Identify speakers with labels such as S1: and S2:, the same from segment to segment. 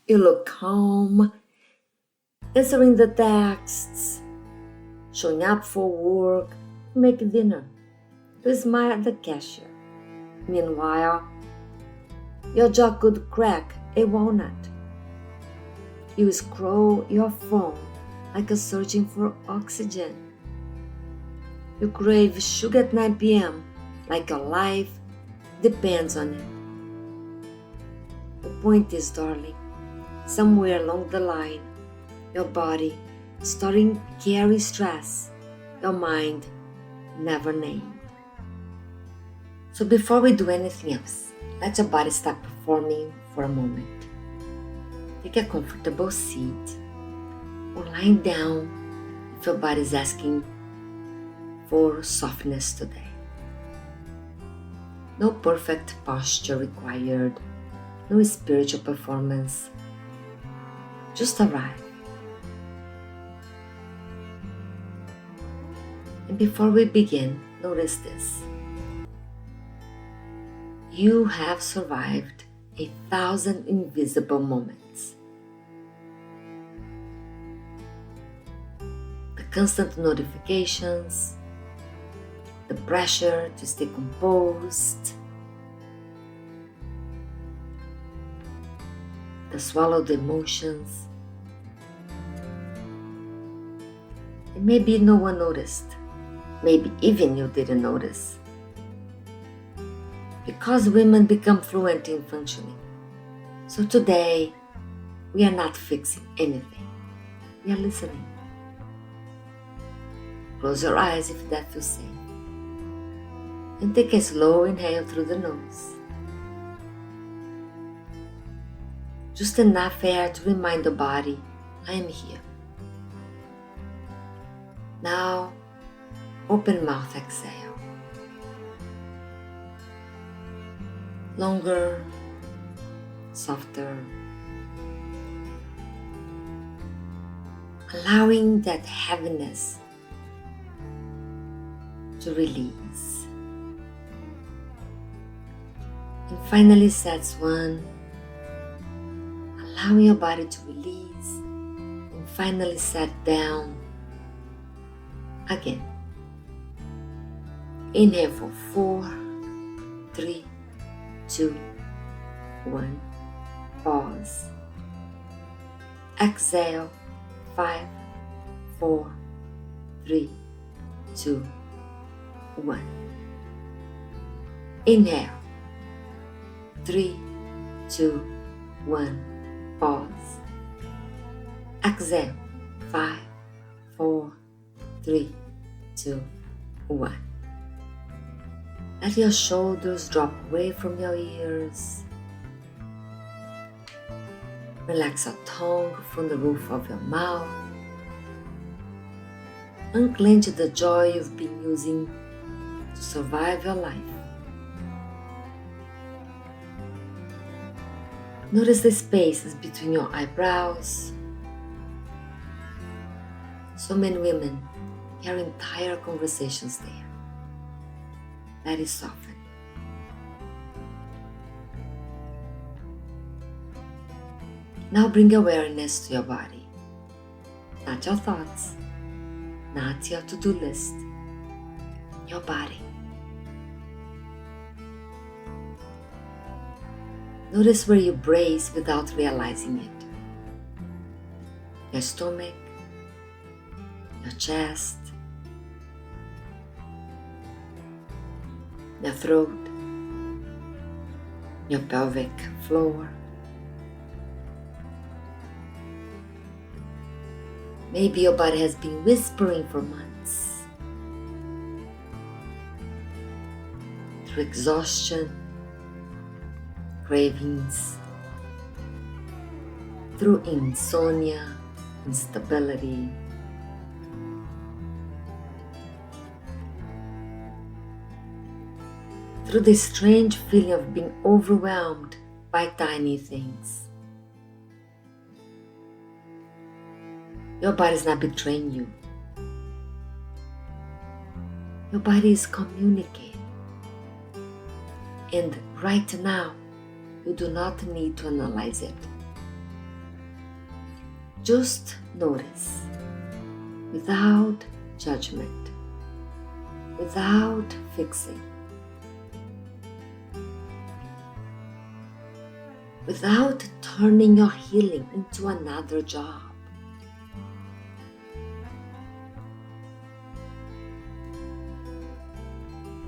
S1: You look calm, answering the texts, showing up for work, making dinner. You smile at the cashier. Meanwhile, your jaw could crack a walnut. You scroll your phone like you're searching for oxygen. You crave sugar at 9 p.m. like your life depends on it. The point is, darling, somewhere along the line, your body starting to carry stress, your mind never named. So before we do anything else, let your body start performing for a moment. Take a comfortable seat or lying down if your body is asking for softness today. No perfect posture required, no spiritual performance. Just arrive. And before we begin, notice this. You have survived 1,000 invisible moments. The constant notifications, the pressure to stay composed, the swallowed emotions. And maybe no one noticed. Maybe even you didn't notice. Because women become fluent in functioning. So today, we are not fixing anything. We are listening. Close your eyes if that feels safe. And take a slow inhale through the nose. Just enough air to remind the body, I am here. Now, open mouth exhale. Longer, softer. Allowing that heaviness to release. And finally, sets one. Allowing your body to release and finally set down again. Inhale for 4, 3, 2, 1. Pause. Exhale. 5, 4, 3, 2, 1. Inhale. 3, 2, 1. Pause. Exhale. 5, 4, 3, 2, 1. Let your shoulders drop away from your ears. Relax your tongue from the roof of your mouth. Unclench the jaw you've been using to survive your life. Notice the spaces between your eyebrows. So many women carry entire conversations there. Let it soften. Now bring awareness to your body. Not your thoughts, not your to-do list. Your body. Notice where you brace without realizing it. Your stomach, your chest, your throat, your pelvic floor. Maybe your body has been whispering for months. Through exhaustion, cravings, through insomnia, instability, through the strange feeling of being overwhelmed by tiny things. Your body is not betraying you. Your body is communicating. And right now, you do not need to analyze it. Just notice, without judgment, without fixing, without turning your healing into another job.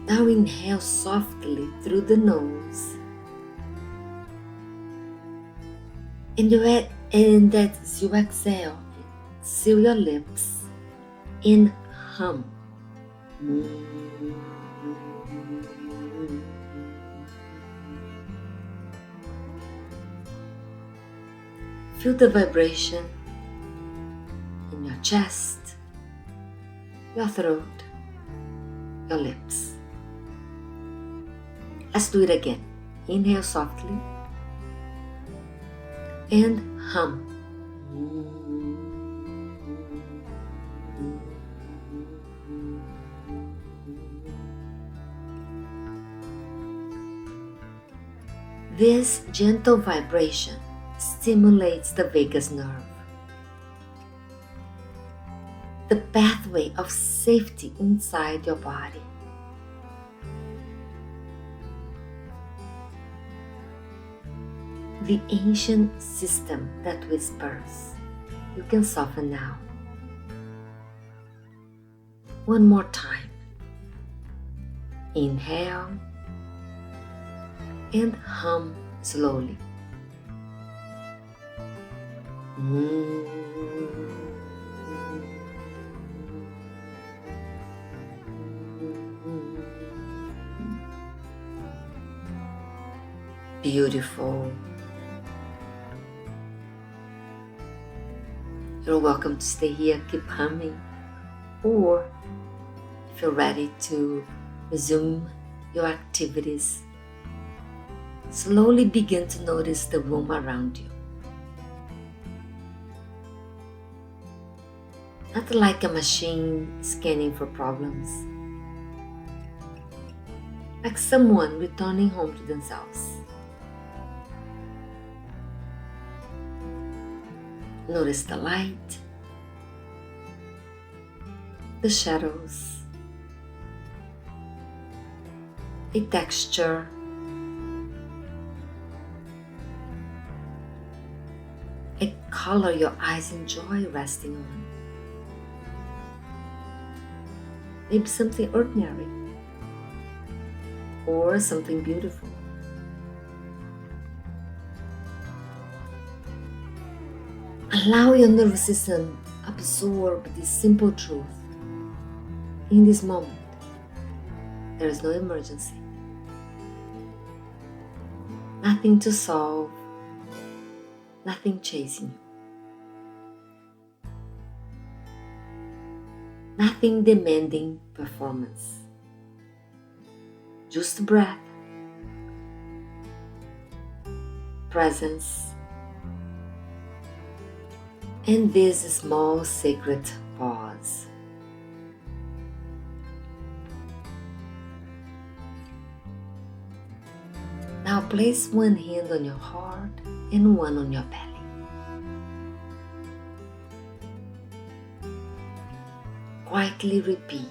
S1: Now inhale softly through the nose. And as you exhale, seal your lips and hum. Feel the vibration in your chest, your throat, your lips. Let's do it again. Inhale softly and hum. This gentle vibration stimulates the vagus nerve, the pathway of safety inside your body. The ancient system that whispers, you can soften now. One more time. Inhale and hum slowly. Beautiful. You're welcome to stay here, keep humming, or if you're ready to resume your activities, slowly begin to notice the room around you. Not like a machine scanning for problems, like someone returning home to themselves. Notice the light, the shadows, a texture, a color your eyes enjoy resting on. Maybe something ordinary or something beautiful. Allow your nervous system absorb this simple truth. In this moment, there is no emergency, nothing to solve, nothing chasing you, nothing demanding performance. Just breath, presence, and this small sacred pause. Now place one hand on your heart and one on your belly. Quietly repeat,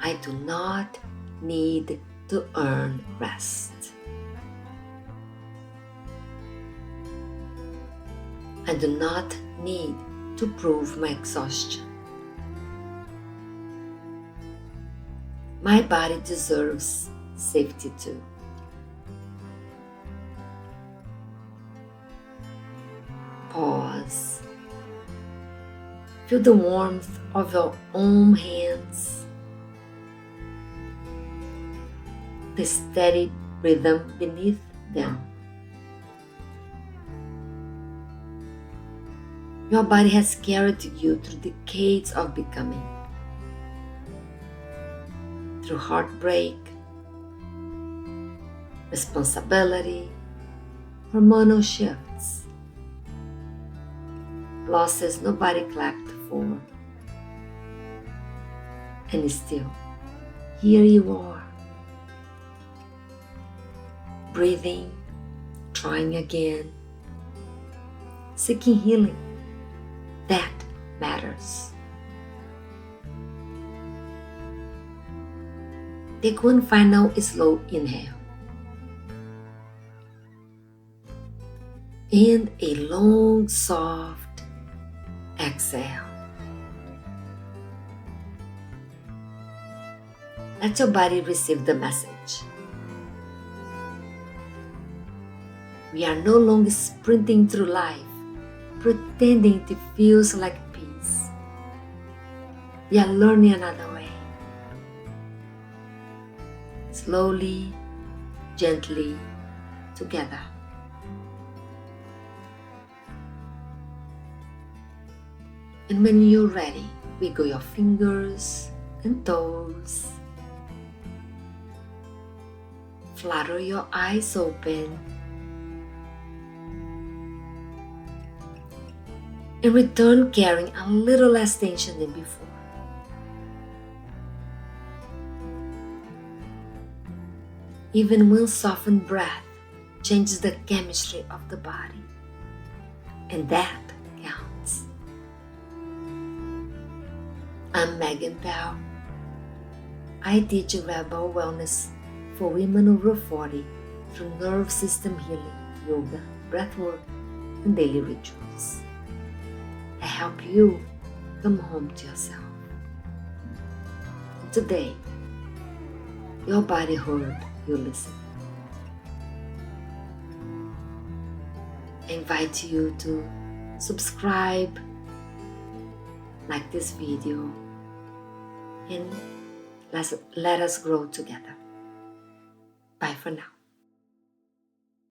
S1: I do not need to earn rest. I do not need to prove my exhaustion. My body deserves safety too. Pause. Feel the warmth of your own hands, the steady rhythm beneath them. Your body has carried you through decades of becoming, through heartbreak, responsibility, hormonal shifts, losses nobody clapped for. And still, here you are, breathing, trying again, seeking healing. That matters. Take one final slow inhale and a long, soft exhale. Let your body receive the message. We are no longer sprinting through life, pretending it feels like peace. We are learning another way. Slowly, gently, together. And when you're ready, wiggle your fingers and toes. Flutter your eyes open. And return carrying a little less tension than before. Even one softened breath changes the chemistry of the body. And that counts. I'm Megan Powell. I teach verbal wellness for women over 40 through nerve system healing, yoga, breathwork, and daily rituals. I help you come home to yourself. And today, your body heard you listen. I invite you to subscribe, like this video, and let us grow together. Bye for now.